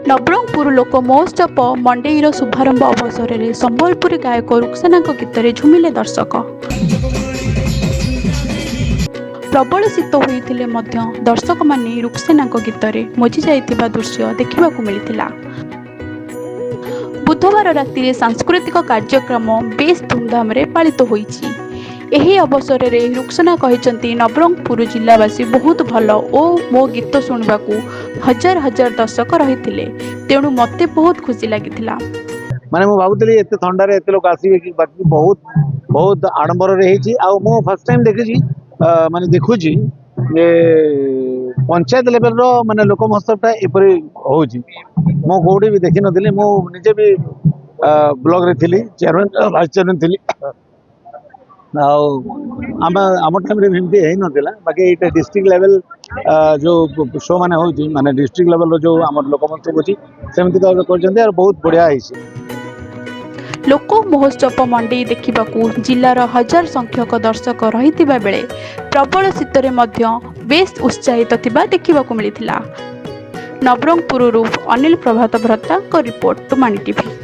नवरंगपुर लोक महोत्सव मंडेईर शुभारंभ अवसर में संबलपुरी गायक रुक्सेना गीत झुमिले दर्शक। प्रबल शीत होते दर्शक माने रुक्सेना गीत मजी जाइथिबा दृश्य देखा मिलता। बुधवार राति सांस्कृतिक कार्यक्रम बेस धूमधाम पालित होईछि। एही अवसर में रुक्सेना कहते नवरंगपुर जिलावासी बहुत भल और मो गीत शुणा हजार हजार दर्शक रही तेणु मते बहुत खुशी लगी। माने मु भाबुतली एते थंडारे एते लोक आसीबे कि बाकी बहुत बहुत आडंबर रे हेची आ मु फर्स्ट टाइम देखिची माने देखुची जे पंचायत लेवल रो माने लोक महोत्सवटा एपरि होची। मो कोडी भी देखि नथिले। मु निजे भी ब्लॉग रे थिली, चेयरमैन वाइस चेयरमैन थिली। आम टाइम रे एमती है नथिला। बाकी एटा डिस्ट्रिक्ट लेवल जो शो माने होची माने डिस्ट्रिक्ट लेवल रो जो हमर लोक महोत्सव होची सेमती तो करजंती और बहुत बढ़िया हेची। लोक महोत्सव मंडी देखा जिलार हजार संख्यक दर्शक रही बेले प्रबल शीत बेस उत्साहित देखा मिलता। नवरंगपुर अनिल प्रभात भ्रता रिपोर्ट टुमानी टीवी।